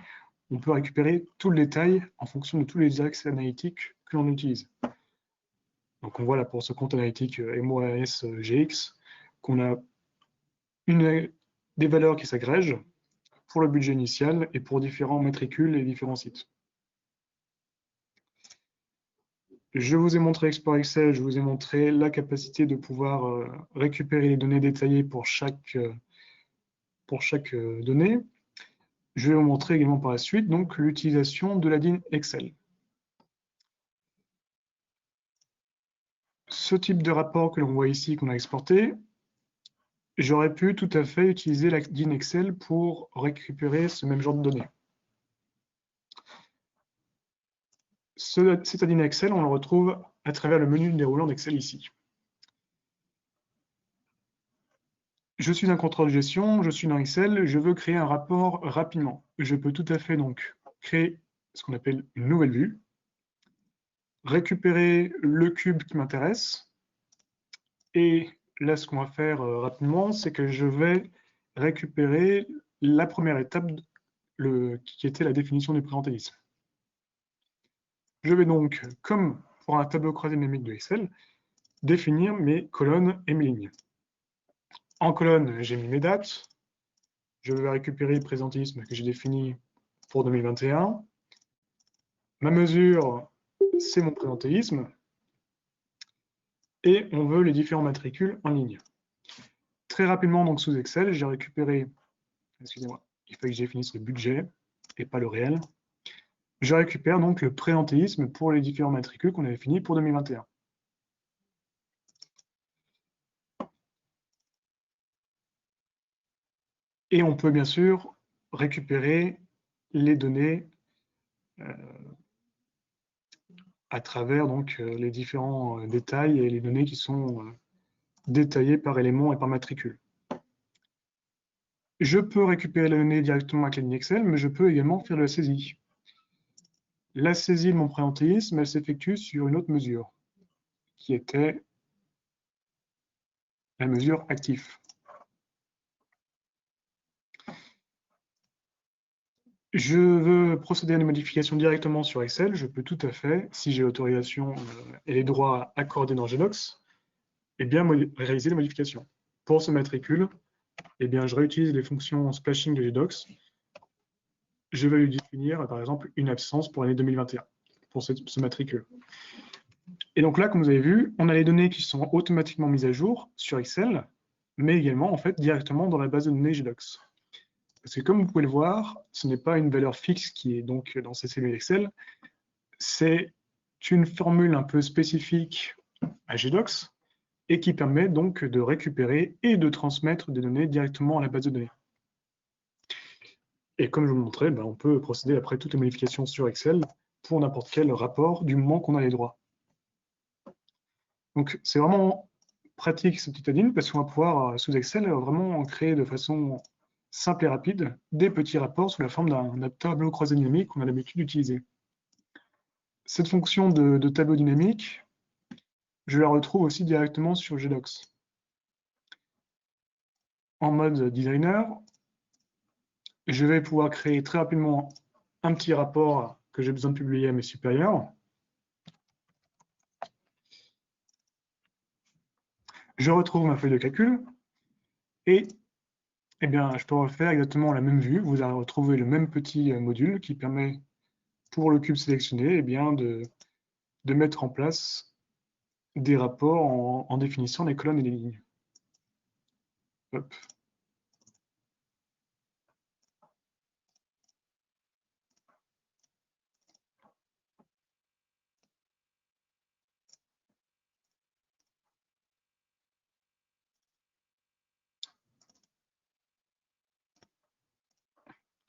on peut récupérer tout le détail en fonction de tous les axes analytiques que l'on utilise. Donc on voit là pour ce compte analytique MOAS GX qu'on a des valeurs qui s'agrègent pour le budget initial et pour différents matricules et différents sites. Je vous ai montré Export Excel, je vous ai montré la capacité de pouvoir récupérer les données détaillées pour chaque donnée. Je vais vous montrer également par la suite donc l'utilisation de la DIN Excel. Ce type de rapport que l'on voit ici, qu'on a exporté, j'aurais pu tout à fait utiliser la DIN Excel pour récupérer ce même genre de données. Cette DIN Excel, on le retrouve à travers le menu déroulant d'Excel ici. Je suis un contrôle de gestion, je suis dans Excel, je veux créer un rapport rapidement. Je peux tout à fait donc créer ce qu'on appelle une nouvelle vue, récupérer le cube qui m'intéresse, et là ce qu'on va faire rapidement, c'est que je vais récupérer la première étape qui était la définition du présentéisme. Je vais donc, comme pour un tableau croisé dynamique de Excel, définir mes colonnes et mes lignes. En colonne, j'ai mis mes dates. Je vais récupérer le présentéisme que j'ai défini pour 2021. Ma mesure, c'est mon présentéisme. Et on veut les différents matricules en ligne. Très rapidement, donc sous Excel, j'ai récupéré, excusez-moi, il fallait que je définisse le budget et pas le réel. Je récupère donc le présentéisme pour les différents matricules qu'on avait fini pour 2021. Et on peut bien sûr récupérer les données à travers donc, les différents détails et les données qui sont détaillées par élément et par matricule. Je peux récupérer la donnée directement avec la ligne Excel, mais je peux également faire de la saisie. La saisie de mon présentéisme, elle s'effectue sur une autre mesure, qui était la mesure actif. Je veux procéder à des modifications directement sur Excel, je peux tout à fait, si j'ai l'autorisation et les droits accordés dans GDocs, eh bien réaliser les modifications. Pour ce matricule, eh bien, je réutilise les fonctions splashing de GDocs. Je vais lui définir, par exemple, une absence pour l'année 2021, pour ce matricule. Et donc là, comme vous avez vu, on a les données qui sont automatiquement mises à jour sur Excel, mais également, en fait, directement dans la base de données GDocs. Parce que comme vous pouvez le voir, ce n'est pas une valeur fixe qui est donc dans ces cellules Excel, c'est une formule un peu spécifique à GDocs et qui permet donc de récupérer et de transmettre des données directement à la base de données. Et comme je vous le montrais, on peut procéder après toutes les modifications sur Excel pour n'importe quel rapport du moment qu'on a les droits. Donc c'est vraiment pratique ce petit add-in parce qu'on va pouvoir, sous Excel, vraiment créer de façon simple et rapide des petits rapports sous la forme d'un tableau croisé dynamique qu'on a l'habitude d'utiliser. Cette fonction de tableau dynamique, je la retrouve aussi directement sur GDocs. En mode designer, je vais pouvoir créer très rapidement un petit rapport que j'ai besoin de publier à mes supérieurs. Je retrouve ma feuille de calcul et je peux refaire exactement la même vue. Vous allez retrouver le même petit module qui permet, pour le cube sélectionné, de mettre en place des rapports en définissant les colonnes et les lignes. Hop.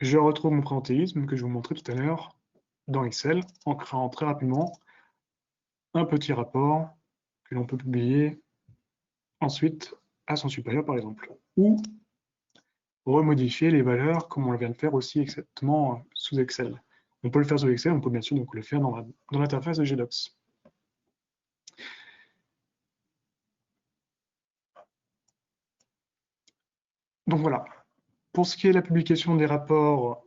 Je retrouve mon présentéisme que je vous montrais tout à l'heure dans Excel en créant très rapidement un petit rapport que l'on peut publier ensuite à son supérieur par exemple, ou remodifier les valeurs comme on vient de faire aussi exactement sous Excel. On peut le faire sous Excel, on peut bien sûr donc le faire dans l'interface de GDocs. Donc voilà, pour ce qui est de la publication des rapports,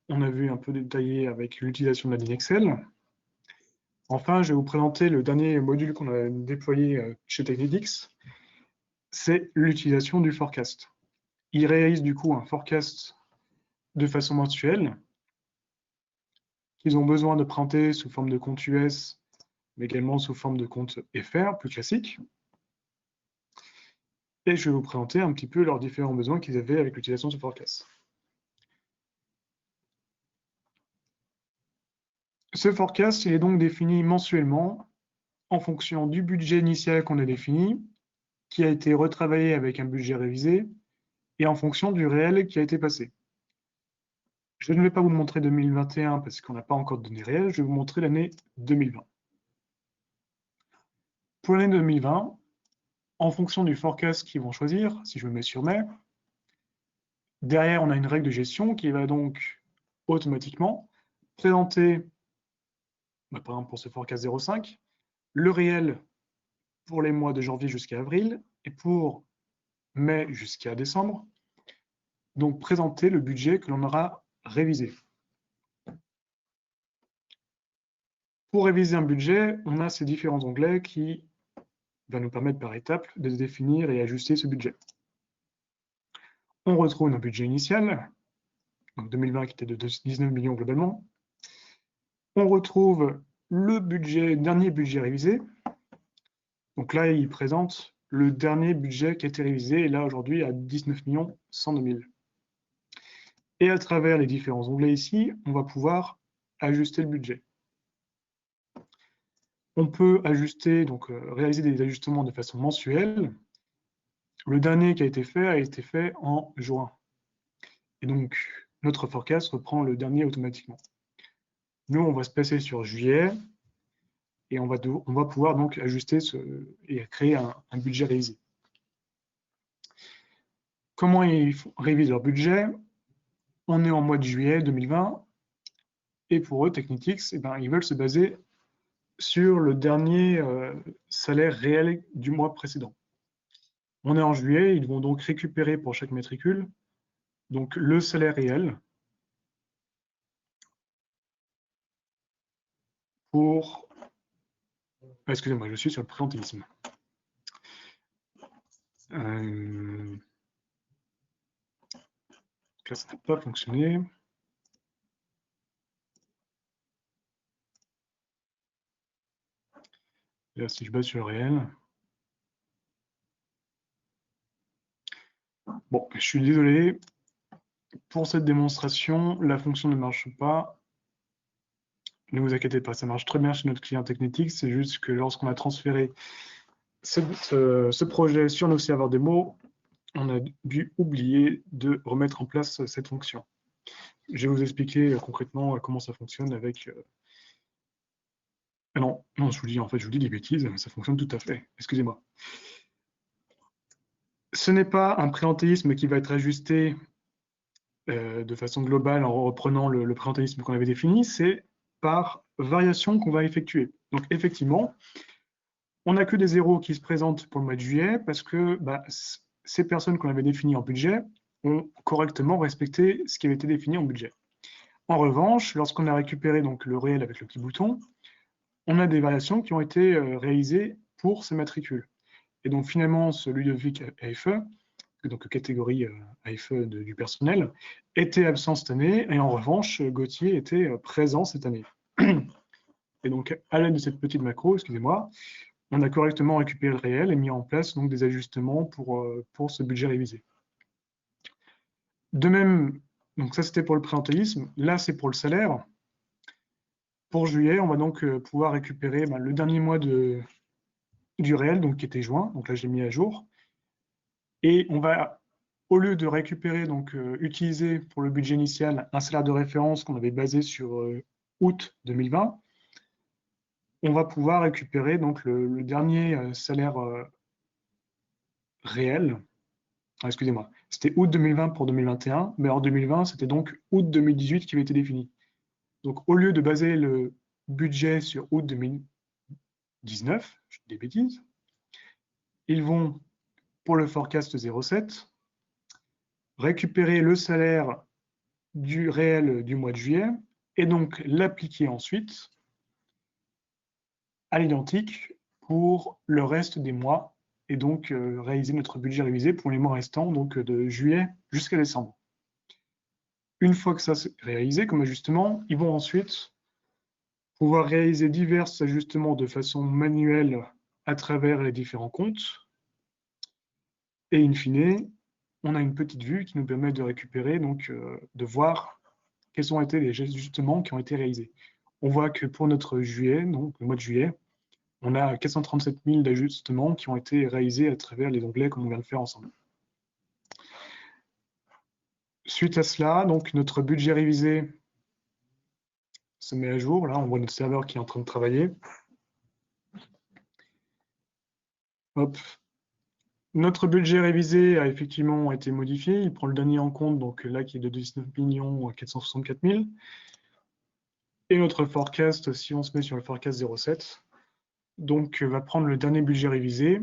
on a vu un peu détaillé avec l'utilisation de la ligne Excel. Enfin, je vais vous présenter le dernier module qu'on a déployé chez Technetix, c'est l'utilisation du forecast. Il réalise du coup un forecast de façon mensuelle qu'ils ont besoin de présenter sous forme de compte US, mais également sous forme de compte FR, plus classique. Et je vais vous présenter un petit peu leurs différents besoins qu'ils avaient avec l'utilisation de ce forecast. Ce forecast, il est donc défini mensuellement en fonction du budget initial qu'on a défini, qui a été retravaillé avec un budget révisé, et en fonction du réel qui a été passé. Je ne vais pas vous montrer 2021 parce qu'on n'a pas encore de données réelles, je vais vous montrer l'année 2020. Pour l'année 2020, en fonction du forecast qu'ils vont choisir, si je me mets sur mai, derrière on a une règle de gestion qui va donc automatiquement présenter, par exemple pour ce forecast 0,5, le réel pour les mois de janvier jusqu'à avril et pour mai jusqu'à décembre, donc présenter le budget que l'on aura révisé. Pour réviser un budget, on a ces différents onglets qui vont nous permettre par étapes de définir et ajuster ce budget. On retrouve notre budget initial, donc 2020 qui était de 19 millions globalement. On retrouve le dernier budget révisé. Donc là, il présente le dernier budget qui a été révisé, et là aujourd'hui à 19 102 000. Et à travers les différents onglets ici, on va pouvoir ajuster le budget. On peut ajuster, donc réaliser des ajustements de façon mensuelle. Le dernier qui a été fait en juin. Et donc, notre forecast reprend le dernier automatiquement. Nous, on va se passer sur juillet et on va pouvoir donc ajuster et créer un budget révisé. Comment ils révisent leur budget? On est en mois de juillet 2020 et pour eux, Technetix, ils veulent se baser sur le dernier salaire réel du mois précédent. On est en juillet, ils vont donc récupérer pour chaque matricule donc le salaire réel pour... Excusez-moi, je suis sur le présentéisme. Là, ça n'a pas fonctionné. Là, si je base sur le réel. Bon, je suis désolé. Pour cette démonstration, la fonction ne marche pas. Ne vous inquiétez pas, ça marche très bien chez notre client Technetix. C'est juste que lorsqu'on a transféré ce projet sur nos serveurs démo, on a dû oublier de remettre en place cette fonction. Je vais vous expliquer concrètement comment ça fonctionne avec... non, je vous dis, en fait, je vous dis des bêtises, ça fonctionne tout à fait. Excusez-moi. Ce n'est pas un présentéisme qui va être ajusté de façon globale en reprenant le présentéisme qu'on avait défini, c'est par variation qu'on va effectuer. Donc effectivement, on n'a que des zéros qui se présentent pour le mois de juillet parce que ces personnes qu'on avait définies en budget ont correctement respecté ce qui avait été défini en budget. En revanche, lorsqu'on a récupéré donc le réel avec le petit bouton, on a des variations qui ont été réalisées pour ces matricules. Et donc finalement, ce Ludovic AFE, donc catégorie AFE du personnel, était absent cette année, et en revanche, Gauthier était présent cette année. Et donc, à l'aide de cette petite macro, excusez-moi, on a correctement récupéré le réel et mis en place donc des ajustements pour ce budget révisé. De même, donc ça c'était pour le présentéisme, là c'est pour le salaire. Pour juillet, on va donc pouvoir récupérer le dernier mois du réel, donc qui était juin, donc là je l'ai mis à jour. Et on va, au lieu de récupérer, donc utiliser pour le budget initial un salaire de référence qu'on avait basé sur août 2020, on va pouvoir récupérer donc le dernier salaire réel. Excusez-moi, c'était août 2020 pour 2021, mais en 2020, c'était donc août 2018 qui avait été défini. Donc, au lieu de baser le budget sur août 2019, je dis des bêtises, ils vont, pour le forecast 07, récupérer le salaire du réel du mois de juillet et donc l'appliquer ensuite à l'identique pour le reste des mois et donc réaliser notre budget révisé pour les mois restants, donc de juillet jusqu'à décembre. Une fois que ça c'est réalisé comme ajustement, ils vont ensuite pouvoir réaliser divers ajustements de façon manuelle à travers les différents comptes. Et in fine, on a une petite vue qui nous permet de récupérer, donc de voir quels ont été les ajustements qui ont été réalisés. On voit que pour notre juillet, donc le mois de juillet, on a 437 000 d'ajustements qui ont été réalisés à travers les onglets comme on vient de faire ensemble. Suite à cela, donc notre budget révisé se met à jour. Là, on voit notre serveur qui est en train de travailler. Hop. Notre budget révisé a effectivement été modifié. Il prend le dernier en compte, donc là qui est de 19 464 000. Et notre forecast, si on se met sur le forecast 07, donc va prendre le dernier budget révisé,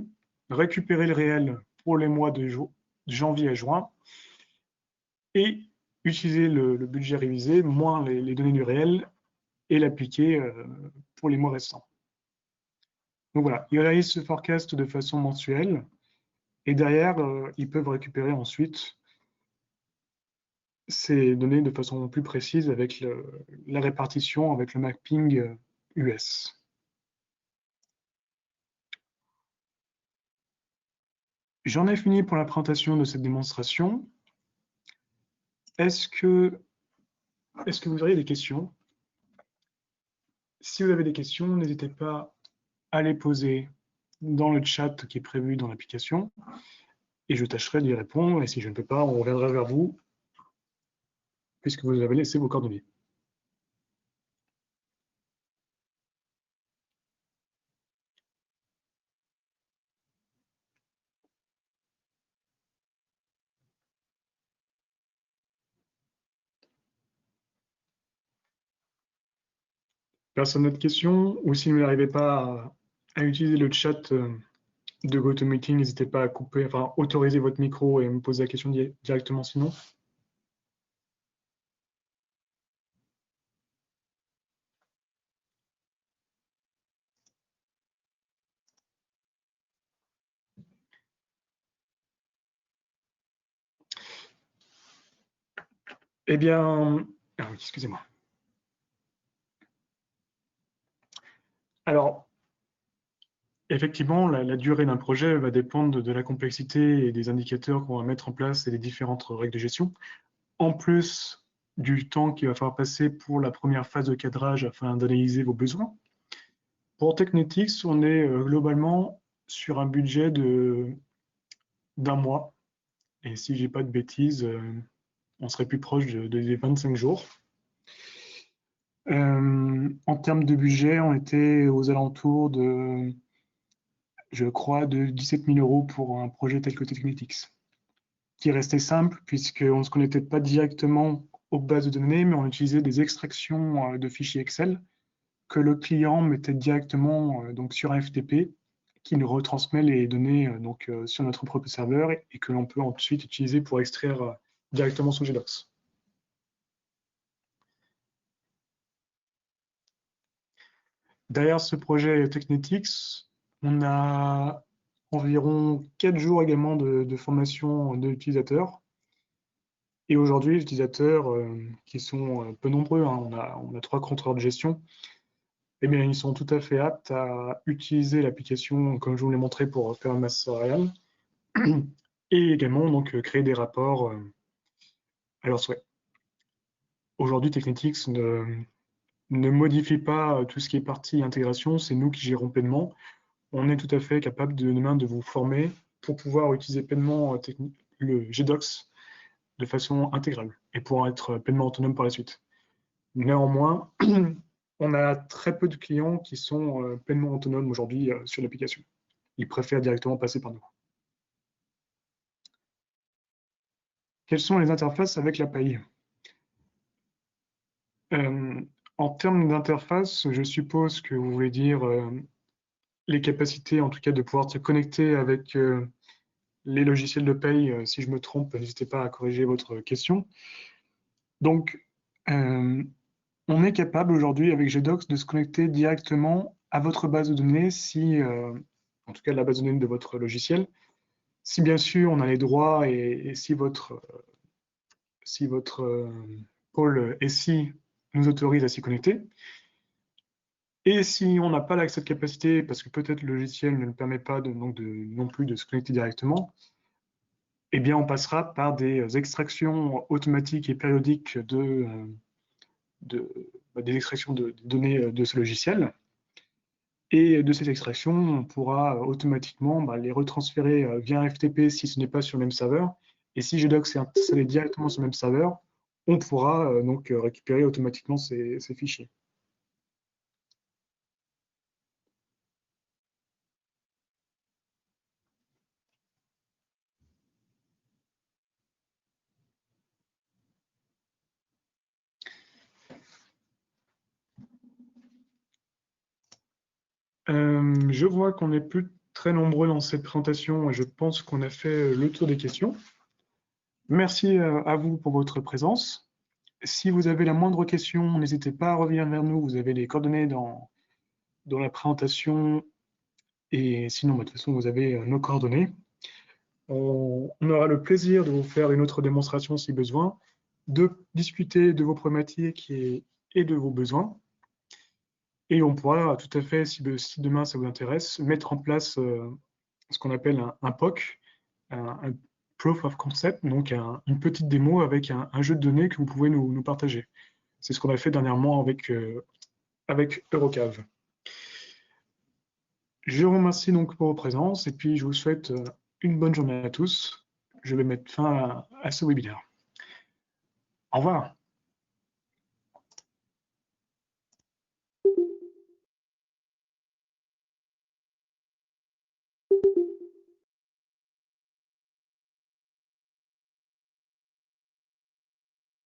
récupérer le réel pour les mois de janvier à juin, et utiliser le budget révisé moins les données du réel et l'appliquer pour les mois restants. Donc voilà, ils réalisent ce forecast de façon mensuelle et derrière, ils peuvent récupérer ensuite ces données de façon plus précise avec la répartition, avec le mapping US. J'en ai fini pour la présentation de cette démonstration. Est-ce que vous auriez des questions? Si vous avez des questions, n'hésitez pas à les poser dans le chat qui est prévu dans l'application et je tâcherai d'y répondre. Et si je ne peux pas, on reviendra vers vous puisque vous avez laissé vos coordonnées. Personne n'a de questions? Ou si vous n'arrivez pas à utiliser le chat de GoToMeeting, n'hésitez pas à couper, enfin autoriser votre micro et me poser la question directement sinon. Eh bien, ah oui, excusez-moi. Alors, effectivement, la durée d'un projet va dépendre de la complexité et des indicateurs qu'on va mettre en place et des différentes règles de gestion. En plus du temps qu'il va falloir passer pour la première phase de cadrage afin d'analyser vos besoins. Pour Technetics, on est globalement sur un budget d'un mois. Et si j'ai pas de bêtises, on serait plus proche des 25 jours. En termes de budget, on était aux alentours de, je crois, de 17 000 € pour un projet tel que Technetics, qui restait simple puisqu'on ne se connectait pas directement aux bases de données, mais on utilisait des extractions de fichiers Excel que le client mettait directement donc sur un FTP qui nous retransmet les données sur notre propre serveur et que l'on peut ensuite utiliser pour extraire directement sous GDocs. Derrière ce projet Technetics, on a environ 4 jours également de formation de l'utilisateur. Et aujourd'hui, les utilisateurs, qui sont peu nombreux, hein, on a 3 contrôleurs de gestion, eh bien, ils sont tout à fait aptes à utiliser l'application, comme je vous l'ai montré, pour faire une masse salariale, et également donc créer des rapports à leur souhait. Aujourd'hui, Technetics ne modifie pas tout ce qui est partie intégration, c'est nous qui gérons pleinement. On est tout à fait capable demain de vous former pour pouvoir utiliser pleinement le GDocs de façon intégrale et pour être pleinement autonome par la suite. Néanmoins, on a très peu de clients qui sont pleinement autonomes aujourd'hui sur l'application. Ils préfèrent directement passer par nous. Quelles sont les interfaces avec l'API? En termes d'interface, je suppose que vous voulez dire les capacités, en tout cas, de pouvoir se connecter avec les logiciels de paye. Si je me trompe, n'hésitez pas à corriger votre question. Donc, on est capable aujourd'hui avec GDocs de se connecter directement à votre base de données, si, en tout cas la base de données de votre logiciel, si bien sûr on a les droits et si votre pôle SI nous autorise à s'y connecter. Et si on n'a pas l'accès de capacité, parce que peut-être le logiciel ne le permet pas non plus de se connecter directement, eh bien on passera par des extractions automatiques et périodiques des extractions de données de ce logiciel. Et de ces extractions, on pourra automatiquement les retransférer via un FTP si ce n'est pas sur le même serveur. Et si GDocs est installé directement sur le même serveur, on pourra donc récupérer automatiquement ces fichiers. Je vois qu'on n'est plus très nombreux dans cette présentation et je pense qu'on a fait le tour des questions. Merci à vous pour votre présence. Si vous avez la moindre question, n'hésitez pas à revenir vers nous. Vous avez les coordonnées dans la présentation et sinon, de toute façon, vous avez nos coordonnées. On aura le plaisir de vous faire une autre démonstration si besoin, de discuter de vos problématiques et de vos besoins. Et on pourra tout à fait, si demain ça vous intéresse, mettre en place ce qu'on appelle un POC, un Proof of Concept, donc une petite démo avec un jeu de données que vous pouvez nous partager. C'est ce qu'on a fait dernièrement avec Eurocave. Je vous remercie donc pour votre présence et puis je vous souhaite une bonne journée à tous. Je vais mettre fin à ce webinaire. Au revoir.